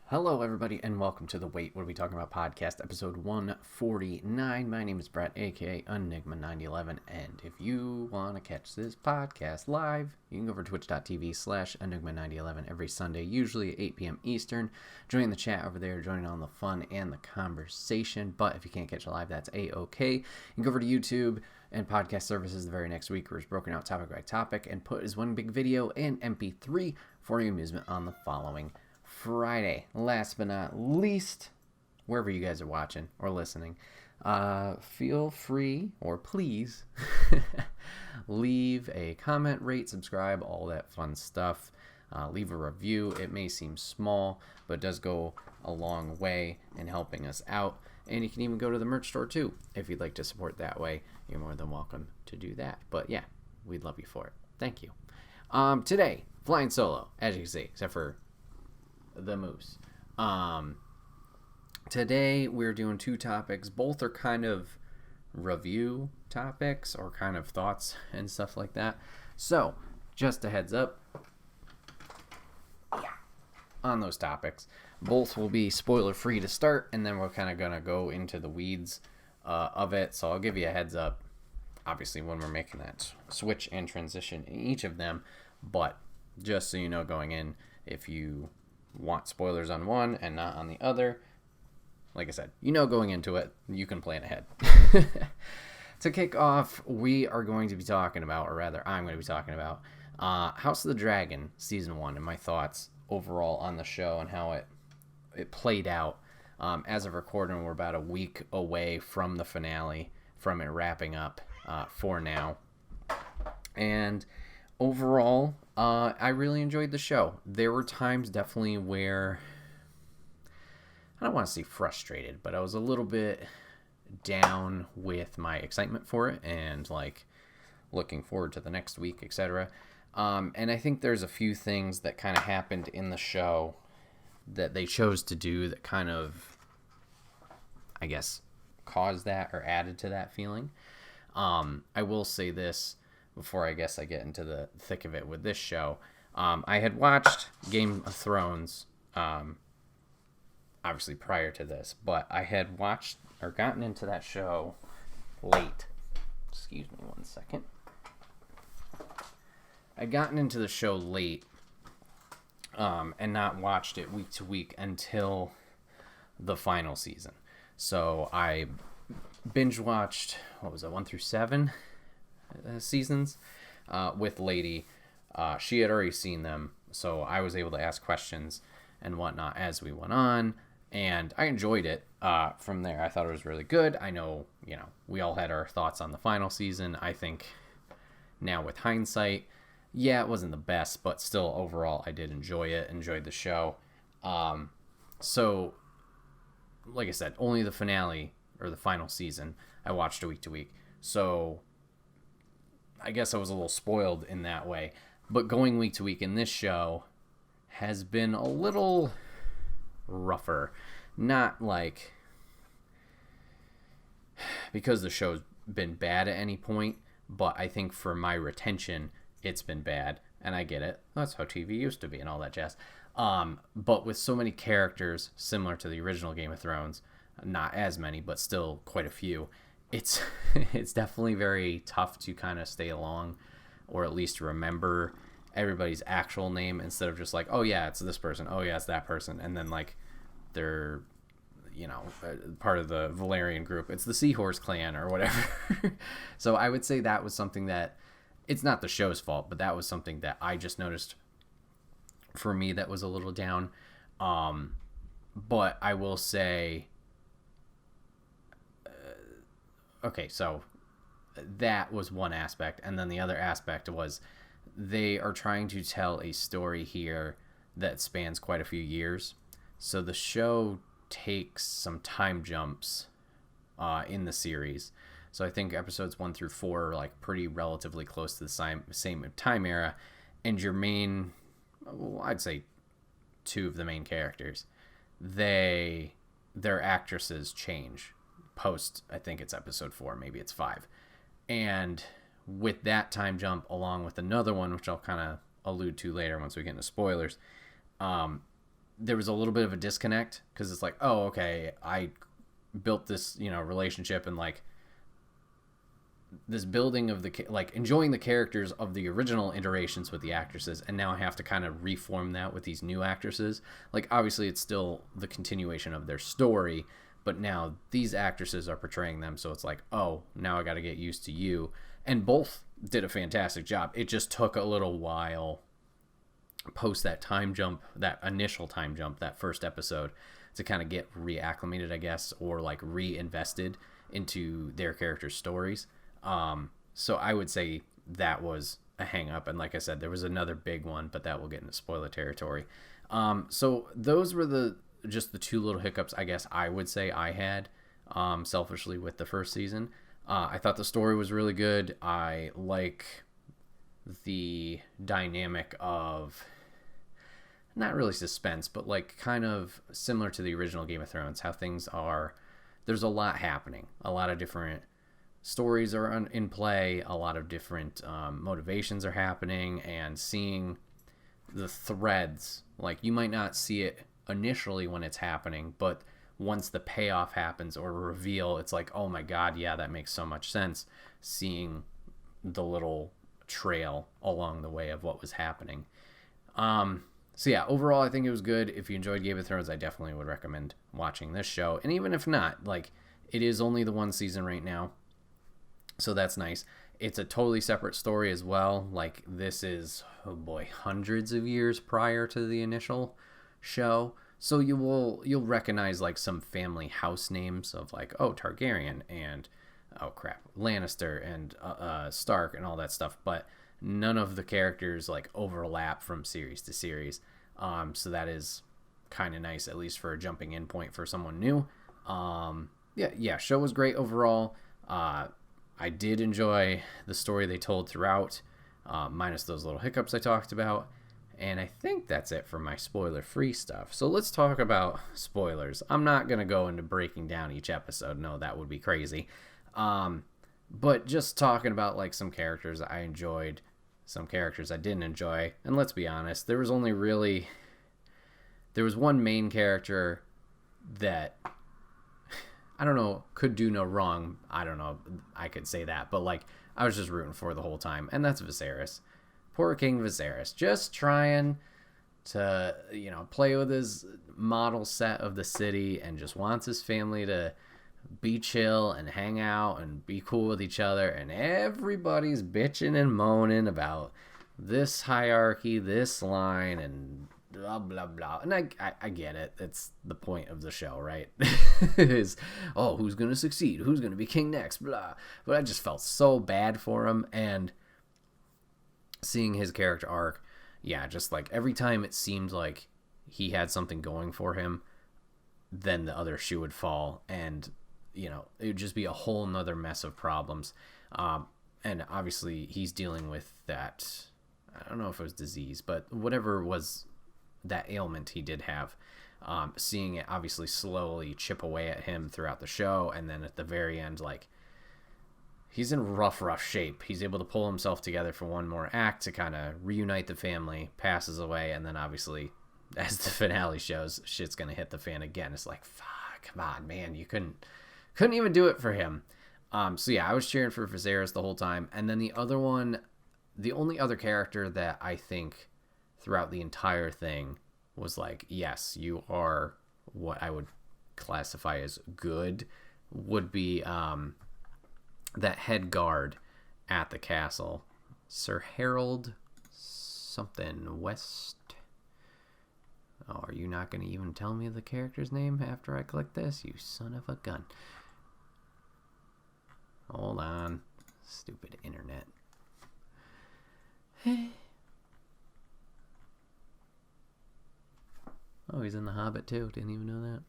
Hello, everybody, and welcome to the Wait, What Are We Talking About podcast, episode 149. My name is Bret, aka Enigma9011, and if you want to catch this podcast live, you can go over to twitch.tv/Enigma9011 every Sunday, usually at 8 p.m. Eastern. Join the chat over there, join on the fun and the conversation, but if you can't catch it live, that's A-OK. You can go over to YouTube and podcast services the very next week, where it's broken out topic by topic and put as one big video and MP3 for your amusement on the following Friday. Last but not least, wherever you guys are watching or listening, feel free, or please, leave a comment, rate, subscribe, all that fun stuff. Leave a review. It may seem small, but it does go a long way in helping us out. And you can even go to the merch store too. If you'd like to support that way, you're more than welcome to do that. But yeah, we'd love you for it. Thank you. Today, flying solo, as you can see, except for the moose. Today we're doing two topics. Both are kind of review topics or kind of thoughts and stuff like that. So, just a heads up on those topics. Both will be spoiler free to start, and then we're kind of gonna go into the weeds of it. So I'll give you a heads up, obviously, when we're making that switch and transition in each of them. But just so you know going in, if you want spoilers on one and not on the other, like I said, going into it, you can plan ahead. To kick off, we are going to be talking about, or rather I'm going to be talking about, House of the Dragon Season 1 and my thoughts overall on the show and how it played out. As of recording, we're about a week away from the finale, from it wrapping up for now. And overall, I really enjoyed the show. There were times definitely where I don't want to say frustrated, but I was a little bit down with my excitement for it and like looking forward to the next week, etc. And I think there's a few things that kind of happened in the show that they chose to do that kind of, I guess, caused that or added to that feeling. I will say this before I guess I get into the thick of it with this show. I had watched Game of Thrones, obviously prior to this, but I had watched or gotten into that show late. Excuse me one second. I'd gotten into the show late and not watched it week to week until the final season. So I binge watched, 1 through 7 seasons with Lady. She had already seen them, so I was able to ask questions and whatnot as we went on, and I enjoyed it from there. I thought it was really good. I know, we all had our thoughts on the final season. I think now with hindsight, yeah, it wasn't the best, but still overall I did enjoy it, enjoyed the show. So like I said, only the finale or the final season I watched week to week. So I guess I was a little spoiled in that way. But going week to week in this show has been a little rougher. Not like because the show's been bad at any point, but I think for my retention, it's been bad. And I get it. That's how TV used to be and all that jazz. But with so many characters similar to the original Game of Thrones, not as many, but still quite a few, it's it's definitely very tough to kind of stay along, or at least remember everybody's actual name instead of just like, oh yeah, it's this person, oh yeah, it's that person, and then like they're part of the Valerian group, it's the Seahorse clan or whatever. So I would say that was something that, it's not the show's fault, but that was something that I just noticed for me that was a little down. But I will say, okay, so that was one aspect, and then the other aspect was they are trying to tell a story here that spans quite a few years. So the show takes some time jumps in the series. So I think episodes 1 through 4 are like pretty relatively close to the same time era, and your main, well, I'd say 2 of the main characters, their actresses change post, I think it's episode 4, maybe it's 5. And with that time jump, along with another one, which I'll kind of allude to later once we get into spoilers, there was a little bit of a disconnect because it's like, oh, okay, I built this, relationship and like this building of like enjoying the characters of the original iterations with the actresses, and now I have to kind of reform that with these new actresses. Like obviously it's still the continuation of their story, but now these actresses are portraying them, so it's like, oh, now I got to get used to you. And both did a fantastic job. It just took a little while post that time jump, that initial time jump, that first episode, to kind of get reacclimated, I guess, or like reinvested into their characters' stories. So I would say that was a hang up. And like I said, there was another big one, but that will get into spoiler territory. So those were just the two little hiccups, I guess I would say I had, selfishly, with the first season. I thought the story was really good. I like the dynamic of not really suspense, but like kind of similar to the original Game of Thrones, how things are. There's a lot happening, a lot of different stories are in play, a lot of different motivations are happening, and seeing the threads, like you might not see it initially when it's happening, but once the payoff happens or reveal, it's like, oh my god, yeah, that makes so much sense, seeing the little trail along the way of what was happening. So yeah, overall I think it was good. If you enjoyed Game of Thrones, I definitely would recommend watching this show. And even if not, like, it is only the one season right now, so that's nice. It's a totally separate story as well. Like, this is, oh boy, hundreds of years prior to the initial show. So you'll recognize like some family house names of like, oh, Targaryen and, oh crap, Lannister and Stark and all that stuff. But none of the characters like overlap from series to series. So that is kind of nice, at least for a jumping in point for someone new. Yeah, show was great overall. I did enjoy the story they told throughout, minus those little hiccups I talked about. And I think that's it for my spoiler-free stuff. So let's talk about spoilers. I'm not going to go into breaking down each episode. No, that would be crazy. But just talking about like some characters I enjoyed, some characters I didn't enjoy. And let's be honest, there was one main character that, I don't know, could do no wrong. I don't know, I could say that. But like, I was just rooting for the whole time. And that's Viserys. Poor King Viserys, just trying to, play with his model set of the city and just wants his family to be chill and hang out and be cool with each other. And everybody's bitching and moaning about this hierarchy, this line, and blah, blah, blah. And I get it. It's the point of the show, right? Is, oh, who's going to succeed? Who's going to be king next? Blah. But I just felt so bad for him. And seeing his character arc, yeah, just like every time it seemed like he had something going for him, then the other shoe would fall, and it would just be a whole nother mess of problems. And obviously he's dealing with that, I don't know if it was disease, but whatever was that ailment he did have, seeing it obviously slowly chip away at him throughout the show, and then at the very end, like, he's in rough shape. He's able to pull himself together for one more act to kind of reunite the family, passes away, and then obviously, as the finale shows, shit's going to hit the fan again. It's like, fuck, come on, man. You couldn't even do it for him. So yeah, I was cheering for Viserys the whole time. And then the only other character that I think throughout the entire thing was like, yes, you are what I would classify as good, would be that head guard at the castle, Sir Harold something West. Oh, are you not going to even tell me the character's name after I click this? You son of a gun. Hold on. Stupid internet. Oh, he's in The Hobbit too. Didn't even know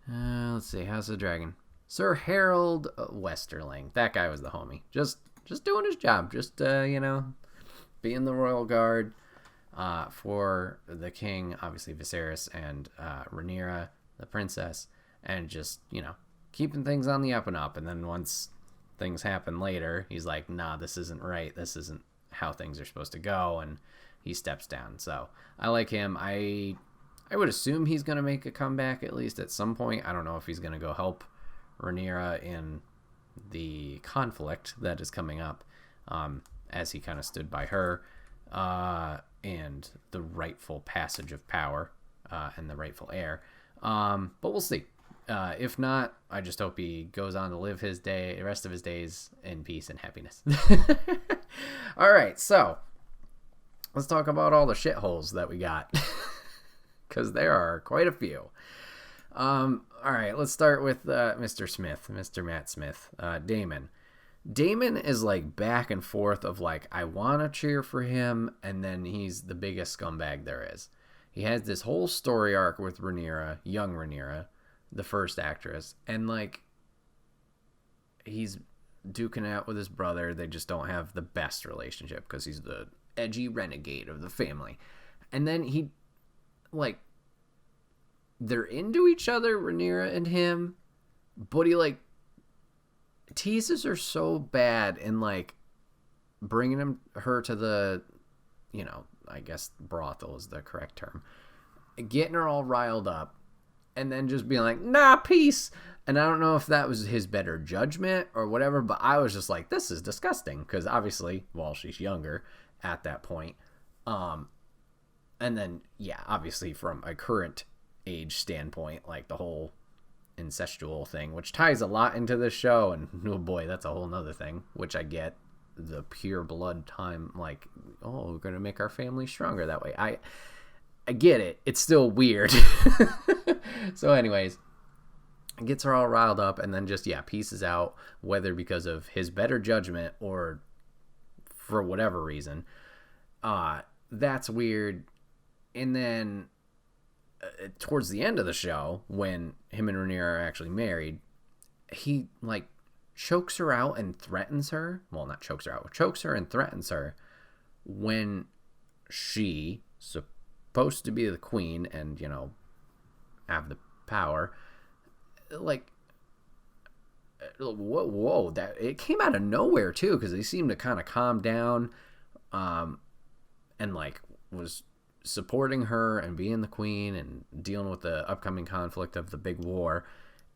that. Let's see. House of the Dragon. Sir Harold Westerling. That guy was the homie. Just doing his job. Just, being the royal guard for the king, obviously Viserys, and Rhaenyra, the princess, and just, keeping things on the up and up. And then once things happen later, he's like, nah, this isn't right. This isn't how things are supposed to go. And he steps down. So I like him. I I would assume he's going to make a comeback at least at some point. I don't know if he's going to go help Rhaenyra in the conflict that is coming up, as he kind of stood by her, and the rightful passage of power, and the rightful heir. But we'll see. If not, I just hope he goes on to live the rest of his days in peace and happiness. All right, so let's talk about all the shitholes that we got, because there are quite a few. All right, let's start with Mr. Matt Smith, Damon. Damon is like back and forth of like, I want to cheer for him, and then he's the biggest scumbag there is. He has this whole story arc with Rhaenyra, young Rhaenyra, the first actress, and like, he's duking out with his brother. They just don't have the best relationship because he's the edgy renegade of the family. And then he, like, they're into each other, Rhaenyra and him, but he like teases her so bad and like bringing her to the, you know, I guess brothel is the correct term, getting her all riled up, and then just being like, nah, peace. And I don't know if that was his better judgment or whatever, but I was just like, this is disgusting, because obviously, well, she's younger at that point. And then, yeah, obviously from a current age standpoint, like the whole incestual thing, which ties a lot into this show, and oh boy, that's a whole nother thing, which I get, the pure blood time, like, oh, we're gonna make our family stronger that way. I get it. It's still weird. So anyways, gets her all riled up, and then just, yeah, pieces out, whether because of his better judgment or for whatever reason. That's weird. And then towards the end of the show, when him and Rhaenyra are actually married, he like chokes her out and threatens her. Well, not chokes her out, chokes her and threatens her when she supposed to be the queen and, you know, have the power. Like, whoa, that it came out of nowhere too, because they seemed to kind of calm down, and like was supporting her and being the queen and dealing with the upcoming conflict of the big war.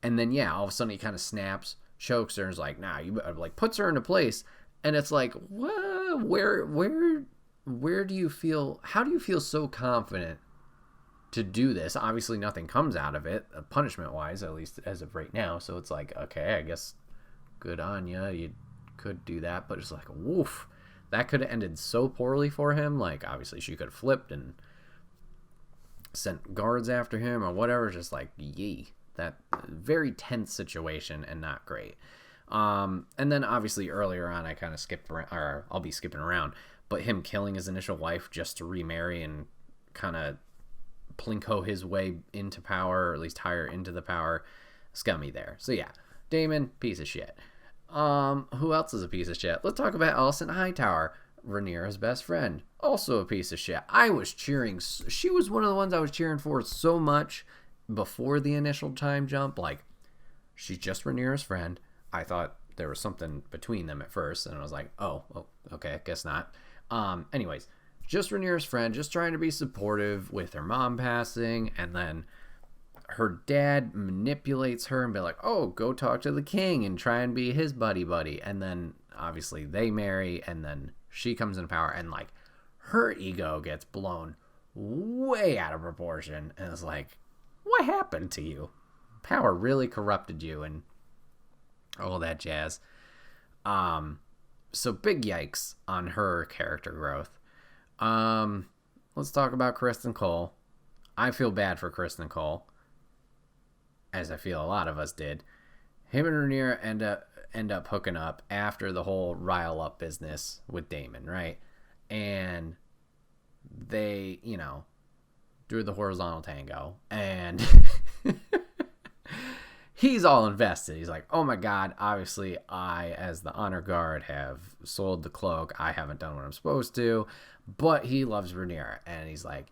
And then, yeah, all of a sudden he kind of snaps, chokes her, and is like, nah, you better, like, puts her into place. And it's like, what? Where do you feel, how do you feel so confident to do this? Obviously nothing comes out of it, punishment wise, at least as of right now. So it's like, okay, I guess good on you. You could do that, but it's like, woof. That could have ended so poorly for him. Like, obviously she could have flipped and sent guards after him or whatever. Just like, yee. That very tense situation and not great. And then obviously earlier on, I kind of skipped around, or I'll be skipping around, but him killing his initial wife just to remarry and kind of plinko his way into power, or at least higher into the power. Scummy there. So yeah, Damon, piece of shit. Who else is a piece of shit? Let's talk about Alicent Hightower, Rhaenyra's best friend. Also a piece of shit. I was cheering. She was one of the ones I was cheering for so much before the initial time jump. Like, she's just Rhaenyra's friend. I thought there was something between them at first, and I was like, oh, okay, I guess not. Anyways, just Rhaenyra's friend, just trying to be supportive with her mom passing, and then her dad manipulates her and be like, oh, go talk to the king and try and be his buddy. And then obviously they marry, and then she comes into power, and like her ego gets blown way out of proportion. And it's like, what happened to you? Power really corrupted you and all that jazz. So big yikes on her character growth. Let's talk about Kristen Cole. I feel bad for Kristen Cole, as I feel a lot of us did. Him and Rhaenyra end up hooking up after the whole rile up business with Damon, right? And they, you know, do the horizontal tango, and he's all invested. He's like, oh my god, obviously I, as the honor guard, have sold the cloak. I haven't done what I'm supposed to, but he loves Rhaenyra, and he's like,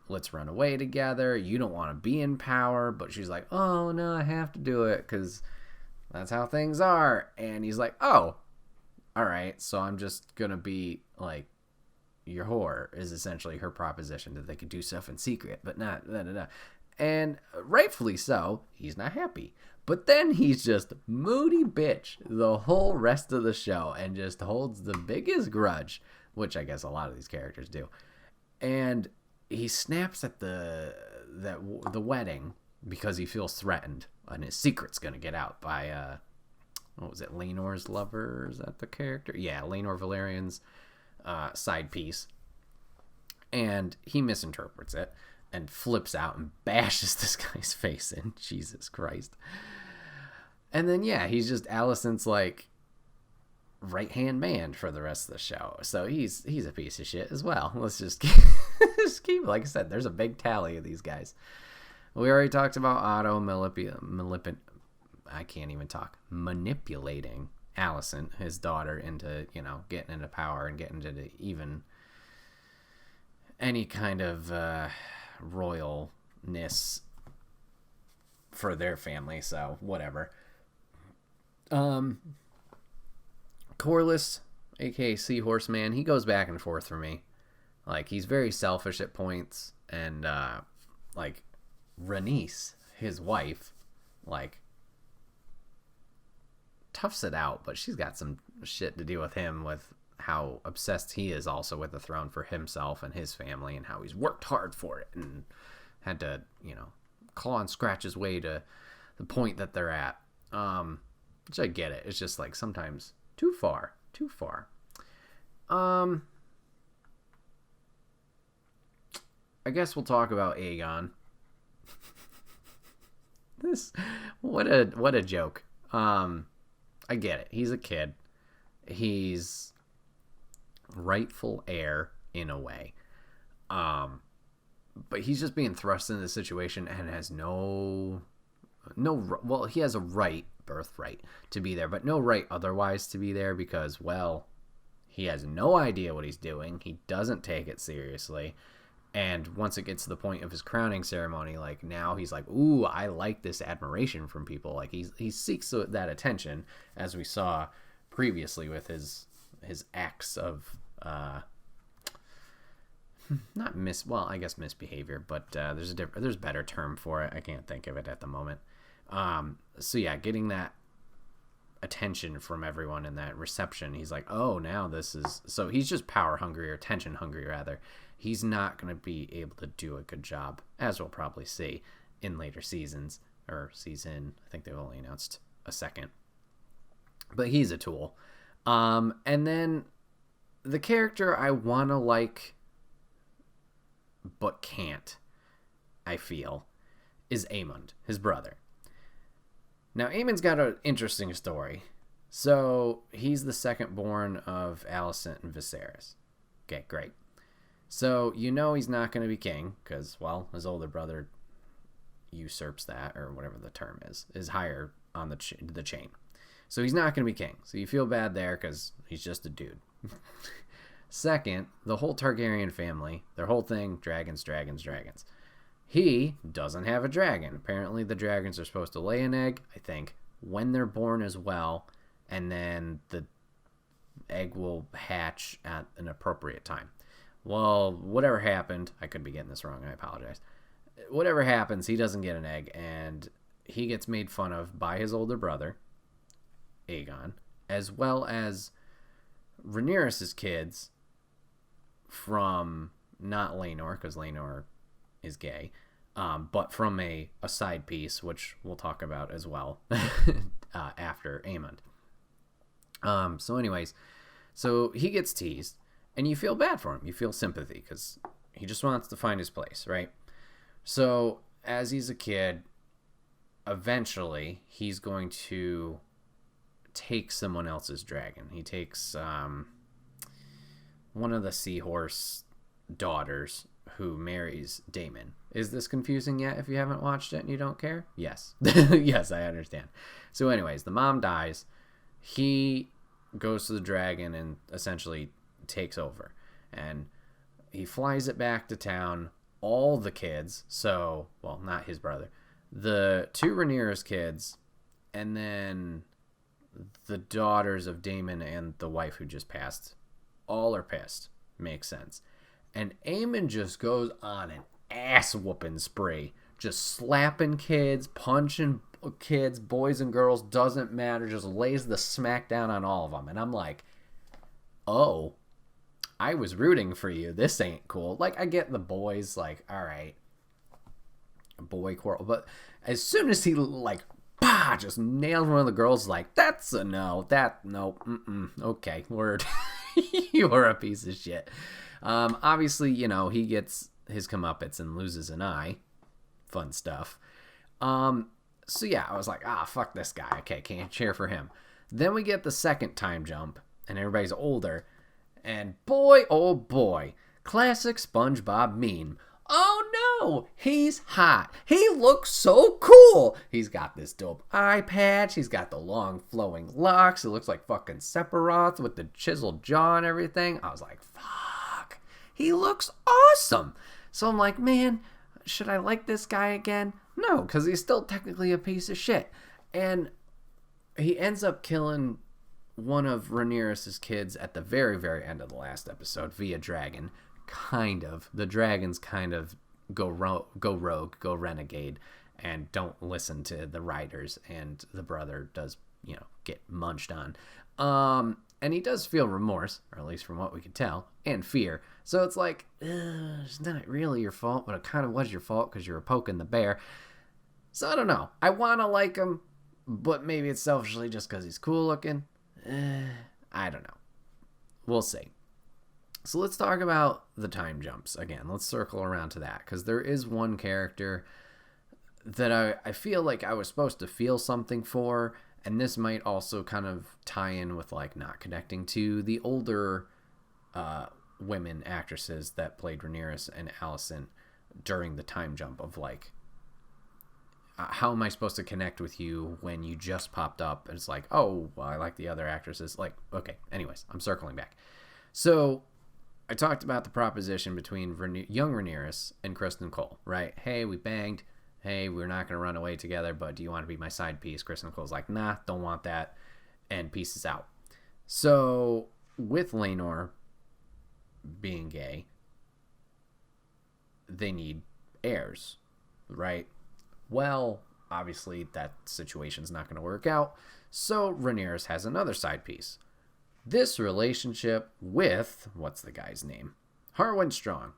let's run away together. You don't want to be in power. But she's like, oh no, I have to do it because that's how things are. And he's like, oh, all right, so I'm just gonna be like your whore is essentially her proposition that they could do stuff in secret, but not. And rightfully so, he's not happy. But then he's just moody bitch the whole rest of the show and just holds the biggest grudge, which I guess a lot of these characters do. And he snaps at the wedding because he feels threatened and his secret's going to get out by, what was it, Laenor's lover? Is that the character? Yeah, Laenor Valerian's side piece. And he misinterprets it and flips out and bashes this guy's face in. Jesus Christ. And then, yeah, he's just Alicent's, like, right-hand man for the rest of the show. So he's a piece of shit as well. Let's just keep, like I said, there's a big tally of these guys. We already talked about Otto manipulating Alicent, his daughter, into, getting into power and getting into even any kind of royalness for their family, so whatever. Corlys, aka Seahorse Man, he goes back and forth for me. Like, he's very selfish at points, and like Rhaenys, his wife, like, toughs it out, but she's got some shit to deal with him, with how obsessed he is also with the throne for himself and his family, and how he's worked hard for it and had to, claw and scratch his way to the point that they're at. Which I get it. It's just like sometimes too far. I guess we'll talk about Aegon. What a joke. I get it. He's a kid. He's rightful heir in a way. But he's just being thrust into the situation and has well, he has a birthright to be there, but no right otherwise to be there because, well, he has no idea what he's doing. He doesn't take it seriously. And once it gets to the point of his crowning ceremony, like, now he's like, ooh, I like this admiration from people. Like, he seeks that attention, as we saw previously with his acts of I guess misbehavior, but there's a better term for it. I can't think of it at the moment. So yeah, getting that attention from everyone and that reception, he's like, oh, now this is, so he's just power hungry, or attention hungry rather. He's not going to be able to do a good job, as we'll probably see in later seasons, or season. I think they've only announced a second, but he's a tool. And then the character I want to like, but can't, I feel, is Aemond, his brother. Now, Aemon's got an interesting story. So, he's the second born of Alicent and Viserys. Okay, great. So, he's not going to be king, because, well, his older brother usurps that, or whatever the term is higher on the chain. So, he's not going to be king. So, you feel bad there, because he's just a dude. Second, the whole Targaryen family, their whole thing, dragons. He doesn't have a dragon. Apparently, the dragons are supposed to lay an egg, I think, when they're born as well, and then the egg will hatch at an appropriate time. Well, whatever happened, I could be getting this wrong, I apologize. Whatever happens, he doesn't get an egg, and he gets made fun of by his older brother, Aegon, as well as Rhaenyra's kids from, not Laenor, because Laenor is gay, but from a side piece, which we'll talk about as well after Aemond. So anyways, so he gets teased, and you feel bad for him. You feel sympathy, because he just wants to find his place, right? So as he's a kid, eventually he's going to take someone else's dragon. He takes one of the Seahorse daughters, who marries Daemon. Is this confusing yet if you haven't watched it and you don't care? Yes. Yes, I understand. So anyways, the mom dies. He goes to the dragon and essentially takes over. And he flies it back to town. All the kids, so, well, not his brother, the two Rhaenyra's kids, and then the daughters of Daemon and the wife who just passed, all are pissed Makes sense. And Eamon just goes on an ass whooping spree, just slapping kids, punching kids, boys and girls, doesn't matter, just lays the smack down on all of them. And I'm like, oh, I was rooting for you. This ain't cool. Like, I get the boys, like, all right, boy quarrel. But as soon as he, like, bah, just nails one of the girls, like, that's a no. Okay, word. You are a piece of shit. Obviously, you know, he gets his comeuppance and loses an eye. Fun stuff. So yeah, I was like, fuck this guy. Okay, can't cheer for him. Then we get the second time jump, and everybody's older. And boy, oh boy, classic SpongeBob meme. Oh no, he's hot. He looks so cool. He's got this dope eye patch. He's got the long flowing locks. It looks like fucking Sephiroth with the chiseled jaw and everything. I was like, fuck, he looks awesome. So I'm like, man, should I like this guy again? No, because he's still technically a piece of shit. And he ends up killing one of Rhaenyra's kids at the very, very end of the last episode via dragon. Kind of. The dragons kind of go rogue, go renegade, and don't listen to the writers, and the brother does, you know, get munched on. And he does feel remorse, or at least from what we could tell, and fear. So it's like, it's not really your fault, but it kind of was your fault because you were poking the bear. So I don't know. I want to like him, but maybe it's selfishly just because he's cool looking. I don't know. We'll see. So let's talk about the time jumps again. Let's circle around to that, because there is one character that I feel like I was supposed to feel something for, and this might also kind of tie in with like not connecting to the older women actresses that played Rhaenyra and Alicent during the time jump of like, how am I supposed to connect with you when you just popped up? And it's like, oh, well, I like the other actresses. Like, okay, anyways, I'm circling back. So I talked about the proposition between young Rhaenyra and Kristen Cole, right? Hey, we banged. Hey, we're not going to run away together, but do you want to be my side piece? Kristen Cole's like, nah, don't want that, and pieces out. So with Laenor being gay, they need heirs, right? Well, obviously that situation's not going to work out, so Rhaenyra has another side piece. This relationship with, what's the guy's name? Harwin Strong.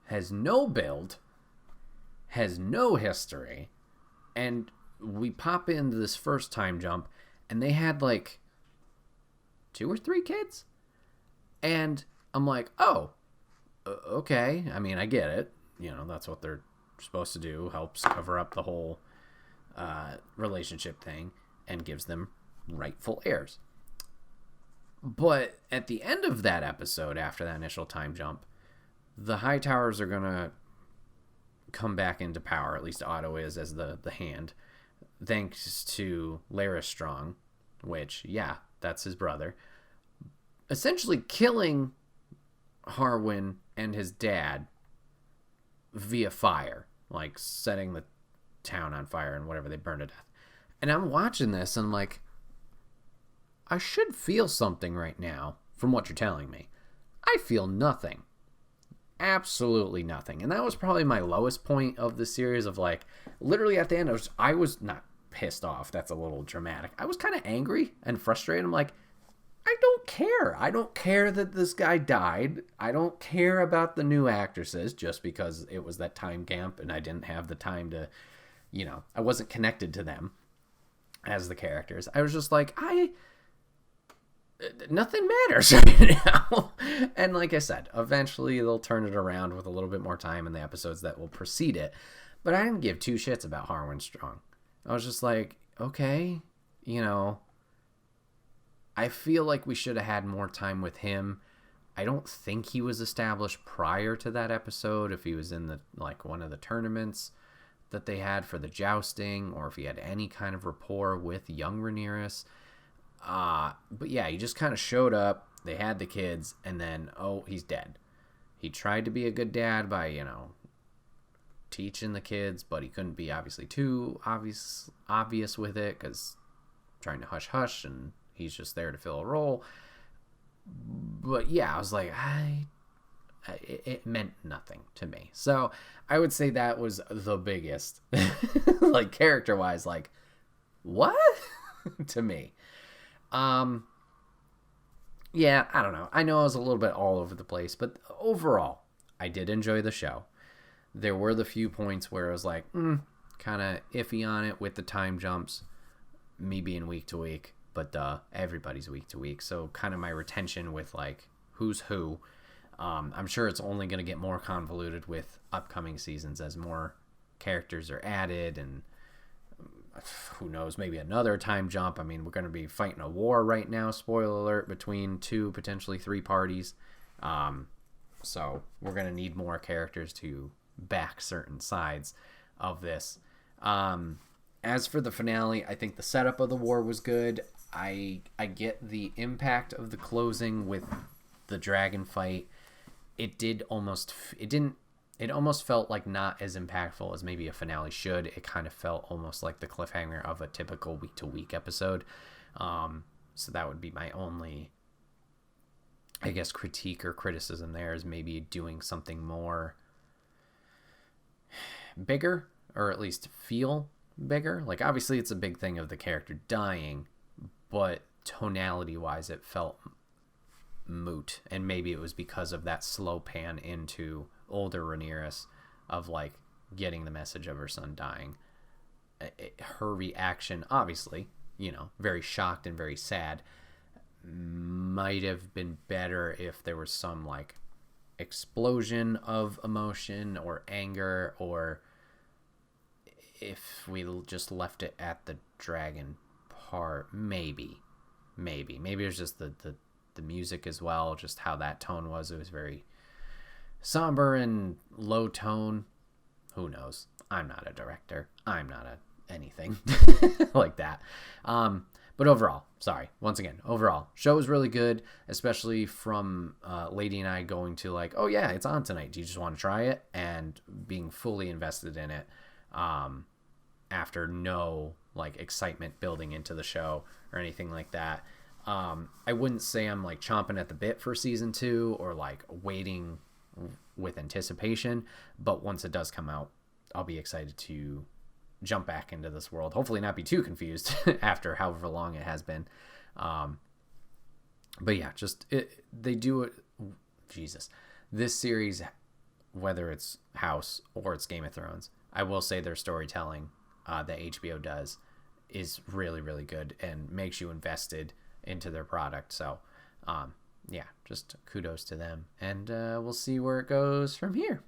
Has no build, has no history, and we pop into this first time jump, and they had like 2 or 3 kids? And I'm like, oh, okay. I mean, I get it. You know, that's what they're supposed to do, helps cover up the whole relationship thing and gives them rightful heirs. But at the end of that episode, after that initial time jump, the Hightowers are going to come back into power, at least Otto is as the hand, thanks to Larys Strong, which, yeah, that's his brother, essentially killing Harwin and his dad via fire, like setting the town on fire and whatever, they burned to death. And I'm watching this and I'm like, I should feel something right now from what you're telling me. I feel nothing. Absolutely nothing. And that was probably my lowest point of the series, of like, literally at the end, I was not pissed off. That's a little dramatic. I was kind of angry and frustrated. I'm like, I don't care. I don't care that this guy died. I don't care about the new actresses just because it was that time camp and I didn't have the time to, you know, I wasn't connected to them as the characters. I was just like, nothing matters right now. And like I said, eventually they'll turn it around with a little bit more time in the episodes that will precede it. But I didn't give 2 shits about Harwin Strong. I was just like, okay, you know, I feel like we should have had more time with him. I don't think he was established prior to that episode, if he was in the like one of the tournaments that they had for the jousting, or if he had any kind of rapport with young Rhaenyra. But yeah, he just kind of showed up, they had the kids, and then, oh, he's dead. He tried to be a good dad by, you know, teaching the kids, but he couldn't be obviously too obvious with it, because trying to hush-hush, and he's just there to fill a role. But yeah, I was like, it meant nothing to me. So I would say that was the biggest, like character wise, like what to me. Yeah, I don't know. I know I was a little bit all over the place, but overall, I did enjoy the show. There were the few points where I was like, kind of iffy on it with the time jumps, me being week to week, but everybody's week to week. So kind of my retention with like who's who. I'm sure it's only going to get more convoluted with upcoming seasons as more characters are added, and who knows, maybe another time jump. I mean, we're going to be fighting a war right now, spoiler alert, between 2, potentially 3 parties. So we're going to need more characters to back certain sides of this. As for the finale, I think the setup of the war was good. I get the impact of the closing with the dragon fight. It almost felt like not as impactful as maybe a finale should. It kind of felt almost like the cliffhanger of a typical week-to-week episode. So that would be my only, I guess, critique or criticism there, is maybe doing something more bigger, or at least feel bigger. Like, obviously it's a big thing of the character dying, but tonality-wise it felt moot, and maybe it was because of that slow pan into older Rhaenyra of like getting the message of her son dying. Her reaction, obviously, very shocked and very sad, might have been better if there was some like explosion of emotion or anger, or if we just left it at the dragon part. Maybe there's just the music as well, just how that tone was. It was very somber and low tone. Who knows? I'm not a director. I'm not anything like that. But overall, overall, show was really good, especially from Lady and I going to like, oh yeah, it's on tonight. Do you just want to try it? And being fully invested in it after no like excitement building into the show or anything like that. I wouldn't say I'm like chomping at the bit for season 2 or like waiting with anticipation, but once it does come out, I'll be excited to jump back into this world. Hopefully not be too confused after however long it has been. But yeah, they do it. Jesus, this series, whether it's House or it's Game of Thrones, I will say their storytelling that HBO does is really, really good and makes you invested into their product. So yeah, just kudos to them, and we'll see where it goes from here.